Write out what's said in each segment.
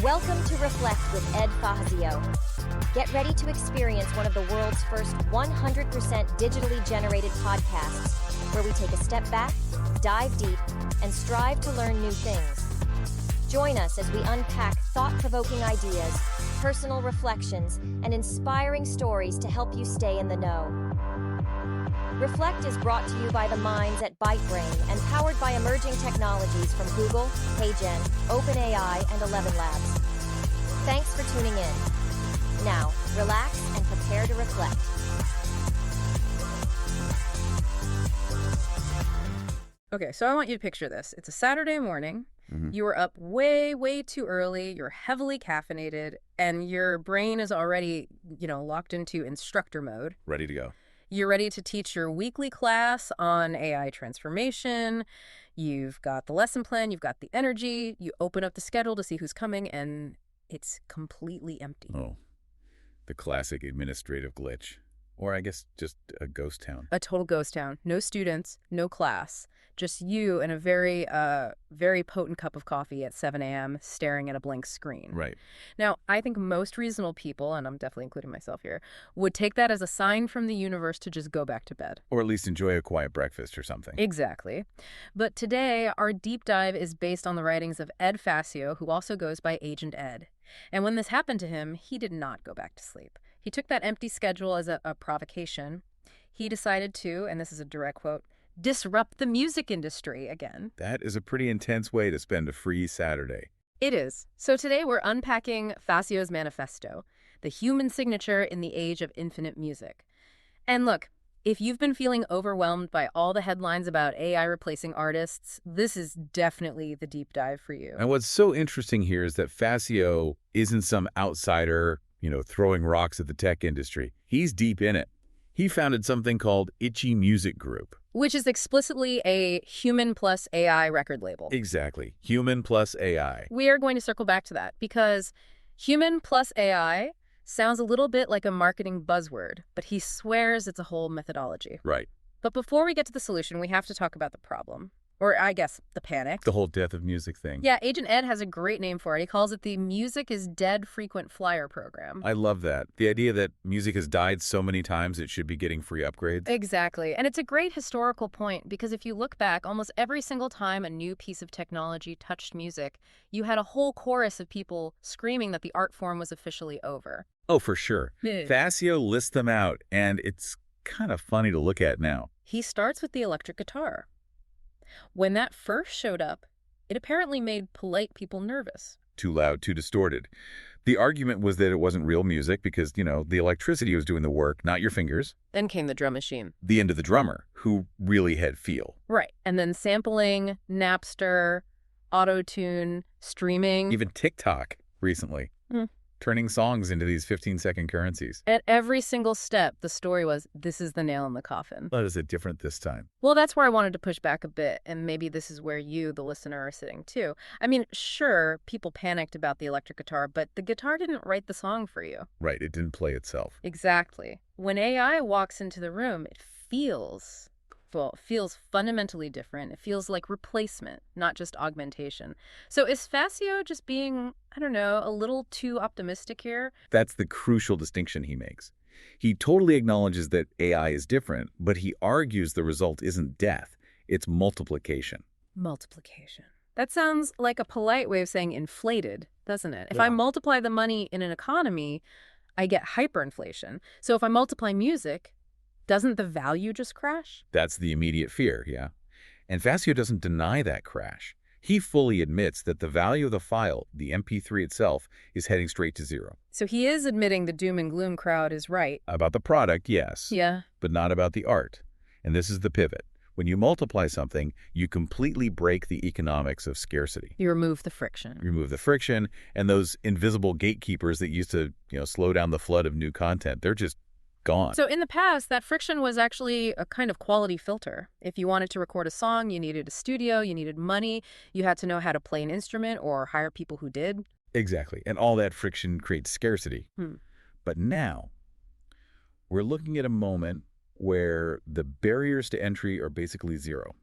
Welcome to Reflect with Ed Fassio. Get ready to experience one of the world's first 100% digitally generated podcasts, where we take a step back, dive deep, and strive to learn new things. Join us as we unpack thought-provoking ideas, personal reflections, and inspiring stories to help you stay in the know. Reflect is brought to you by the minds at ByteBrain and powered by emerging technologies from Google, HeyGen, OpenAI, and 11 Labs. Thanks for tuning in. Now, relax and prepare to reflect. Okay, so I want you to picture this. It's a Saturday morning. You were up way, way too early. You're heavily caffeinated, and your brain is already, locked into instructor mode. Ready to go. You're ready to teach your weekly class on AI transformation. You've got the lesson plan. You've got the energy. You open up the schedule to see who's coming, and it's completely empty. Oh, the classic administrative glitch. Or I guess just a ghost town. A total ghost town. No students, no class. Just you and a very, very potent cup of coffee at 7 a.m. staring at a blank screen. Right. Now, I think most reasonable people, and I'm definitely including myself here, would take that as a sign from the universe to just go back to bed. Or at least enjoy a quiet breakfast or something. Exactly. But today, our deep dive is based on the writings of Ed Fassio, who also goes by Agent Ed. And when this happened to him, he did not go back to sleep. He took that empty schedule as a provocation. He decided to, and this is a direct quote, disrupt the music industry again. That is a pretty intense way to spend a free Saturday. It is. So today we're unpacking Fassio's manifesto, the human signature in the age of infinite music. And look, if you've been feeling overwhelmed by all the headlines about AI replacing artists, this is definitely the deep dive for you. And what's so interesting here is that Fassio isn't some outsider, throwing rocks at the tech industry. He's deep in it. He founded something called Itchy Music Group. Which is explicitly a Human+AI record label. Exactly. Human+AI. We are going to circle back to that because Human+AI sounds a little bit like a marketing buzzword, but he swears it's a whole methodology. Right. But before we get to the solution, we have to talk about the problem. Or I guess the panic. The whole death of music thing. Yeah, Agent Ed has a great name for it. He calls it the Music is Dead Frequent Flyer Program. I love that. The idea that music has died so many times it should be getting free upgrades. Exactly. And it's a great historical point because if you look back, almost every single time a new piece of technology touched music, you had a whole chorus of people screaming that the art form was officially over. Oh, for sure. Yeah. Fassio lists them out, and it's kind of funny to look at now. He starts with the electric guitar. When that first showed up, it apparently made polite people nervous. Too loud, too distorted. The argument was that it wasn't real music because, the electricity was doing the work, not your fingers. Then came the drum machine. The end of the drummer, who really had feel. Right. And then sampling, Napster, auto-tune, streaming. Even TikTok recently. Turning songs into these 15-second currencies. At every single step, the story was, this is the nail in the coffin. But is it different this time? Well, that's where I wanted to push back a bit, and maybe this is where you, the listener, are sitting too. I mean, sure, people panicked about the electric guitar, but the guitar didn't write the song for you. Right, it didn't play itself. Exactly. When AI walks into the room, it feels fundamentally different. It feels like replacement, not just augmentation. So is Fassio just being, a little too optimistic here? That's the crucial distinction he makes. He totally acknowledges that AI is different, but he argues the result isn't death, it's multiplication. Multiplication. That sounds like a polite way of saying inflated, doesn't it? If Yeah. I multiply the money in an economy, I get hyperinflation. So if I multiply music, doesn't the value just crash? That's the immediate fear, yeah. And Fassio doesn't deny that crash. He fully admits that the value of the file, the MP3 itself, is heading straight to zero. So he is admitting the doom and gloom crowd is right. About the product, yes. Yeah. But not about the art. And this is the pivot. When you multiply something, you completely break the economics of scarcity. You remove the friction. Remove the friction, and those invisible gatekeepers that used to, slow down the flood of new content, they're just gone. So in the past, that friction was actually a kind of quality filter. If you wanted to record a song, you needed a studio, you needed money, you had to know how to play an instrument or hire people who did. Exactly. And all that friction creates scarcity. But now, we're looking at a moment where the barriers to entry are basically zero.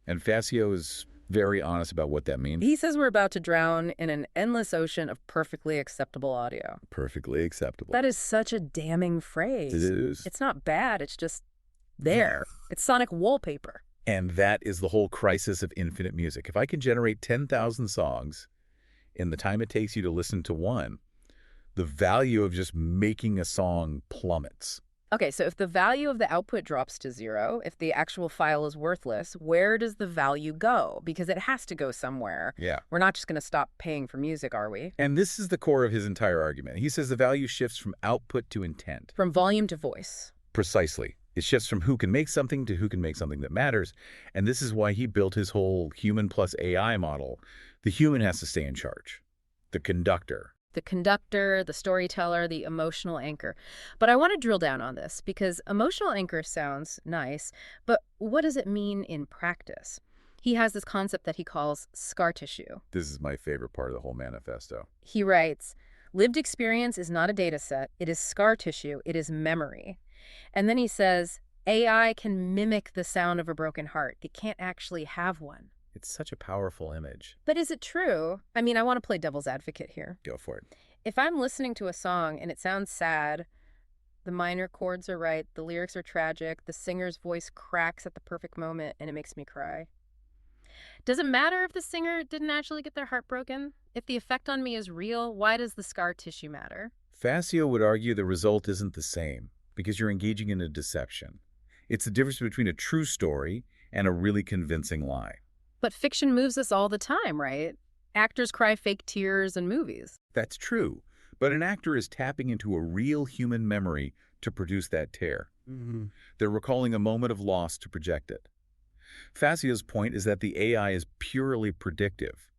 And Fassio is Very honest about what that means. He says we're about to drown in an endless ocean of perfectly acceptable audio. Perfectly acceptable. That is such a damning phrase. It is. It's not bad, it's just there. It's sonic wallpaper. And that is the whole crisis of infinite music. If I can generate 10,000 songs in the time it takes you to listen to one, the value of just making a song plummets. Okay, so if the value of the output drops to 0, if the actual file is worthless, where does the value go? Because it has to go somewhere. Yeah. We're not just going to stop paying for music, are we? And this is the core of his entire argument. He says the value shifts from output to intent. From volume to voice. Precisely. It shifts from who can make something to who can make something that matters. And this is why he built his whole Human+AI model. The human has to stay in charge. The conductor. The conductor, the storyteller, the emotional anchor. But I want to drill down on this because emotional anchor sounds nice, but what does it mean in practice? He has this concept that he calls scar tissue. This is my favorite part of the whole manifesto. He writes, lived experience is not a data set, it is scar tissue, it is memory. And then he says, AI can mimic the sound of a broken heart. It can't actually have one. It's such a powerful image. But is it true? I mean, I want to play devil's advocate here. Go for it. If I'm listening to a song and it sounds sad, the minor chords are right, the lyrics are tragic, the singer's voice cracks at the perfect moment, and it makes me cry. Does it matter if the singer didn't actually get their heart broken? If the effect on me is real, why does the scar tissue matter? Fassio would argue the result isn't the same because you're engaging in a deception. It's the difference between a true story and a really convincing lie. But fiction moves us all the time, right? Actors cry fake tears in movies. That's true. But an actor is tapping into a real human memory to produce that tear. They're recalling a moment of loss to project it. Fassio's point is that the AI is purely predictive.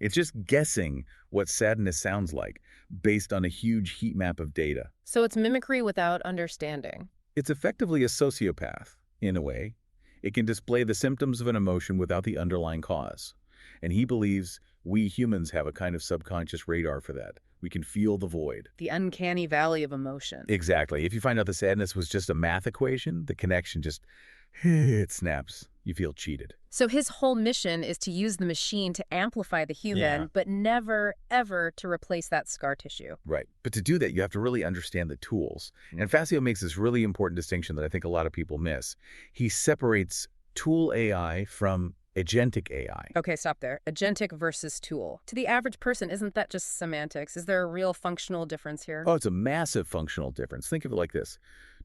It's just guessing what sadness sounds like based on a huge heat map of data. So it's mimicry without understanding. It's effectively a sociopath, in a way. It can display the symptoms of an emotion without the underlying cause. And he believes we humans have a kind of subconscious radar for that. We can feel the void. The uncanny valley of emotion. Exactly. If you find out the sadness was just a math equation, the connection just, it snaps. You feel cheated. So his whole mission is to use the machine to amplify the human, but never, ever to replace that scar tissue. Right. But to do that, you have to really understand the tools. And Fassio makes this really important distinction that I think a lot of people miss. He separates tool AI from agentic AI. Okay, stop there. Agentic versus tool. To the average person, isn't that just semantics? Is there a real functional difference here? Oh, it's a massive functional difference. Think of it like this.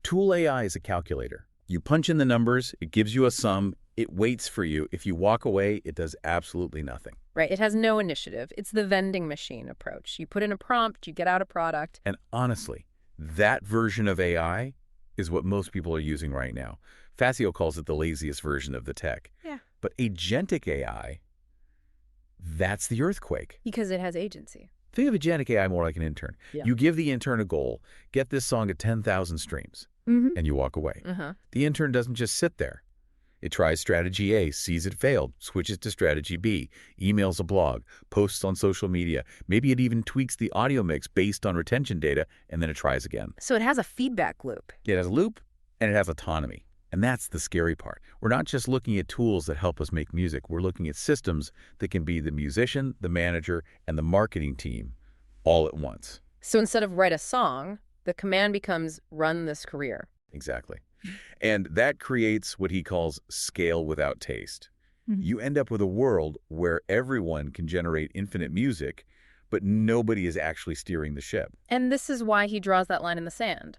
Tool AI is a calculator. You punch in the numbers, it gives you a sum, it waits for you. If you walk away, it does absolutely nothing. Right, it has no initiative. It's the vending machine approach. You put in a prompt, you get out a product. And honestly, that version of AI is what most people are using right now. Fassio calls it the laziest version of the tech. Yeah. But agentic AI, that's the earthquake. Because it has agency. Think of agentic AI more like an intern. Yeah. You give the intern a goal, get this song at 10,000 streams, and you walk away. The intern doesn't just sit there. It tries strategy A, sees it failed, switches to strategy B, emails a blog, posts on social media. Maybe it even tweaks the audio mix based on retention data, and then it tries again. So it has a feedback loop. It has a loop, and it has autonomy. And that's the scary part. We're not just looking at tools that help us make music. We're looking at systems that can be the musician, the manager, and the marketing team all at once. So instead of write a song, the command becomes run this career. Exactly. And that creates what he calls scale without taste. You end up with a world where everyone can generate infinite music, but nobody is actually steering the ship. And this is why he draws that line in the sand.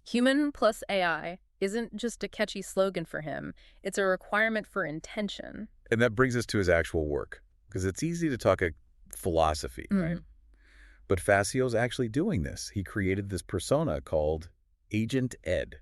Human+AI isn't just a catchy slogan for him. It's a requirement for intention. And that brings us to his actual work, because it's easy to talk a philosophy, right? But Fassio's actually doing this. He created this persona called Agent Ed.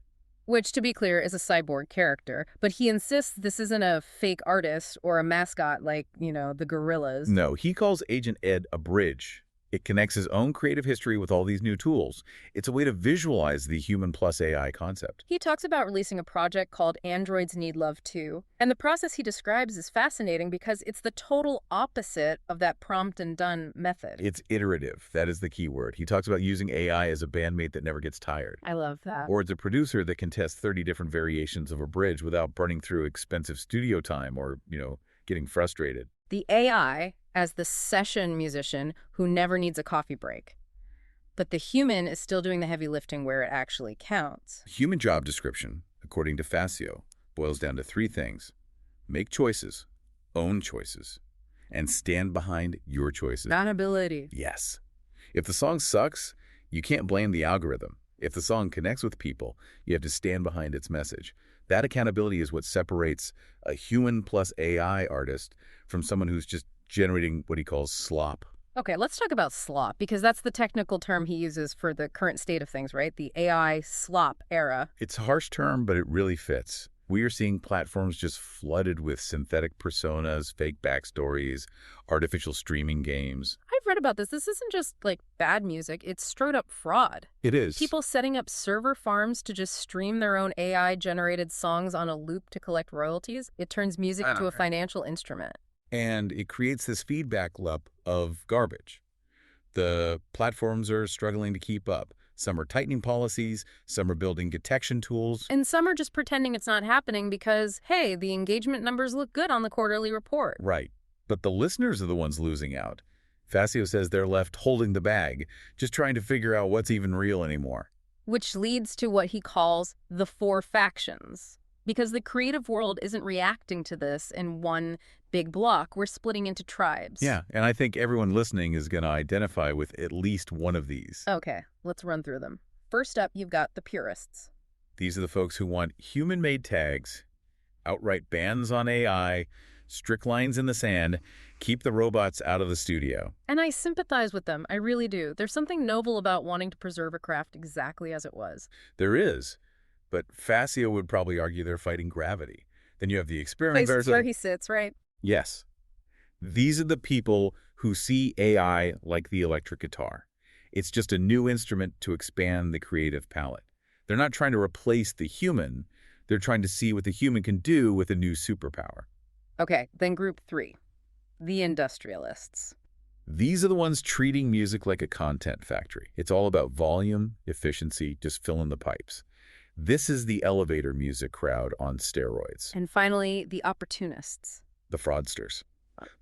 Which, to be clear, is a cyborg character. But he insists this isn't a fake artist or a mascot like, the gorillas. No, he calls Agent Ed a bridge. It connects his own creative history with all these new tools. It's a way to visualize the Human+AI concept. He talks about releasing a project called Androids Need Love Too. And the process he describes is fascinating because it's the total opposite of that prompt and done method. It's iterative. That is the key word. He talks about using AI as a bandmate that never gets tired. I love that. Or as a producer that can test 30 different variations of a bridge without burning through expensive studio time or, getting frustrated. The AI as the session musician who never needs a coffee break. But the human is still doing the heavy lifting where it actually counts. Human job description, according to Fassio, boils down to three things. Make choices, own choices, and stand behind your choices. Accountability. Yes. If the song sucks, you can't blame the algorithm. If the song connects with people, you have to stand behind its message. That accountability is what separates a Human+AI artist from someone who's just generating what he calls slop. Okay, let's talk about slop, because that's the technical term he uses for the current state of things, right? The AI slop era. It's a harsh term, but it really fits. We are seeing platforms just flooded with synthetic personas, fake backstories, artificial streaming games. I've read about this. This isn't just, like, bad music. It's straight up fraud. It is. People setting up server farms to just stream their own AI-generated songs on a loop to collect royalties. It turns music to a financial instrument. And it creates this feedback loop of garbage. The platforms are struggling to keep up. Some are tightening policies, some are building detection tools. And some are just pretending it's not happening because, hey, the engagement numbers look good on the quarterly report. Right. But the listeners are the ones losing out. Fassio says they're left holding the bag, just trying to figure out what's even real anymore. Which leads to what he calls the four factions. Because the creative world isn't reacting to this in one big block. We're splitting into tribes. Yeah, and I think everyone listening is going to identify with at least one of these. Okay, let's run through them. First up, you've got the purists. These are the folks who want human-made tags, outright bans on AI, strict lines in the sand, keep the robots out of the studio. And I sympathize with them. I really do. There's something noble about wanting to preserve a craft exactly as it was. There is. But Fassio would probably argue they're fighting gravity. Then you have the experimenters. Where he sits, right? Yes. These are the people who see AI like the electric guitar. It's just a new instrument to expand the creative palette. They're not trying to replace the human. They're trying to see what the human can do with a new superpower. Okay, then group 3, the industrialists. These are the ones treating music like a content factory. It's all about volume, efficiency, just fill in the pipes. This is the elevator music crowd on steroids. And finally, the opportunists. The fraudsters.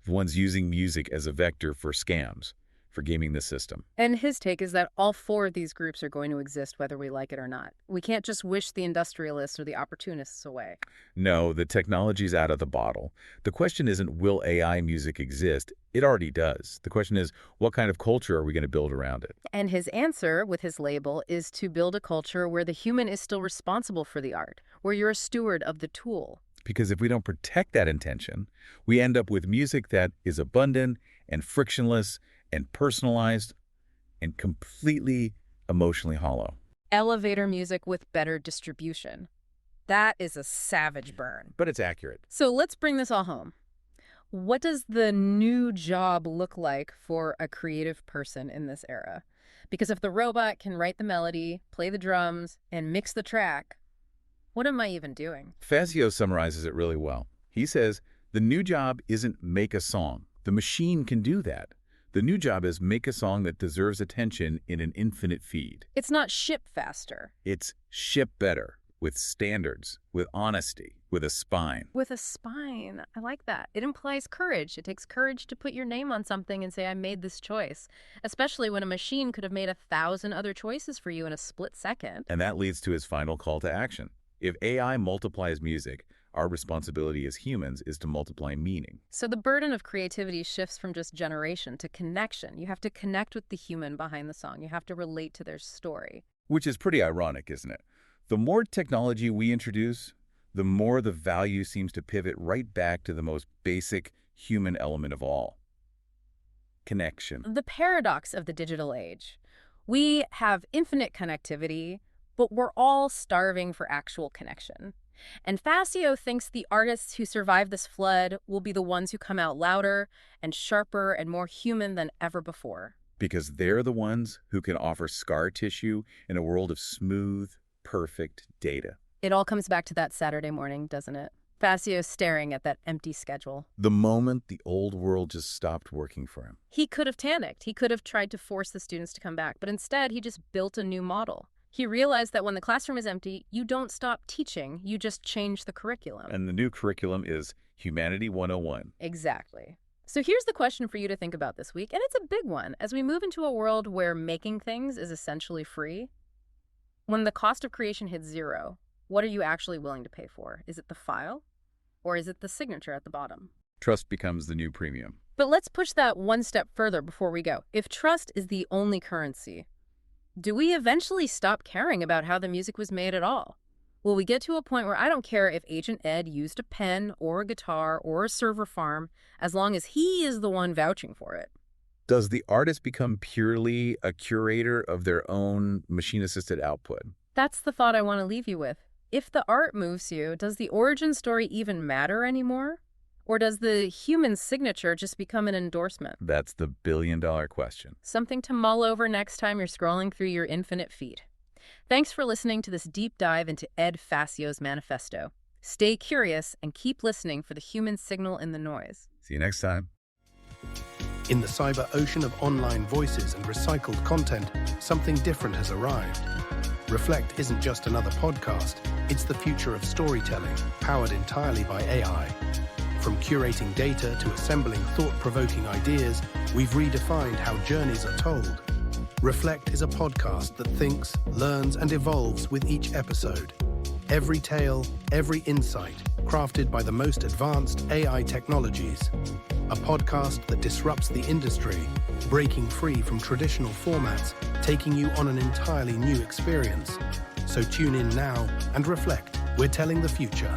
The ones using music as a vector for scams, for gaming the system. And his take is that all four of these groups are going to exist whether we like it or not. We can't just wish the industrialists or the opportunists away. No, the technology's out of the bottle. The question isn't, will AI music exist? It already does. The question is, what kind of culture are we going to build around it? And his answer, with his label, is to build a culture where the human is still responsible for the art, where you're a steward of the tool. Because if we don't protect that intention, we end up with music that is abundant and frictionless and personalized and completely emotionally hollow. Elevator music with better distribution. That is a savage burn. But it's accurate. So let's bring this all home. What does the new job look like for a creative person in this era? Because if the robot can write the melody, play the drums, and mix the track, what am I even doing? Fassio summarizes it really well. He says, the new job isn't make a song. The machine can do that. The new job is make a song that deserves attention in an infinite feed. It's not ship faster. It's ship better, with standards, with honesty, with a spine. With a spine. I like that. It implies courage. It takes courage to put your name on something and say, I made this choice. Especially when a machine could have made 1,000 other choices for you in a split second. And that leads to his final call to action. If AI multiplies music, our responsibility as humans is to multiply meaning. So the burden of creativity shifts from just generation to connection. You have to connect with the human behind the song. You have to relate to their story. Which is pretty ironic, isn't it? The more technology we introduce, the more the value seems to pivot right back to the most basic human element of all. Connection. The paradox of the digital age. We have infinite connectivity, but we're all starving for actual connection. And Fassio thinks the artists who survive this flood will be the ones who come out louder and sharper and more human than ever before. Because they're the ones who can offer scar tissue in a world of smooth, perfect data. It all comes back to that Saturday morning, doesn't it? Fassio staring at that empty schedule. The moment the old world just stopped working for him. He could have panicked. He could have tried to force the students to come back, but instead he just built a new model. He realized that when the classroom is empty, you don't stop teaching, you just change the curriculum. And the new curriculum is Humanity 101. Exactly. So here's the question for you to think about this week, and it's a big one. As we move into a world where making things is essentially free, when the cost of creation hits zero, what are you actually willing to pay for? Is it the file, or is it the signature at the bottom? Trust becomes the new premium. But let's push that one step further before we go. If trust is the only currency, do we eventually stop caring about how the music was made at all? Will we get to a point where I don't care if Agent Ed used a pen or a guitar or a server farm, as long as he is the one vouching for it? Does the artist become purely a curator of their own machine-assisted output? That's the thought I want to leave you with. If the art moves you, does the origin story even matter anymore? Or does the human signature just become an endorsement? That's the billion-dollar question. Something to mull over next time you're scrolling through your infinite feed. Thanks for listening to this deep dive into Ed Fassio's manifesto. Stay curious and keep listening for the human signal in the noise. See you next time. In the cyber ocean of online voices and recycled content, something different has arrived. Reflect isn't just another podcast, it's the future of storytelling, powered entirely by AI. From curating data to assembling thought-provoking ideas, we've redefined how journeys are told. Reflect is a podcast that thinks, learns, and evolves with each episode. Every tale, every insight, crafted by the most advanced AI technologies. A podcast that disrupts the industry, breaking free from traditional formats, taking you on an entirely new experience. So tune in now and reflect. We're telling the future.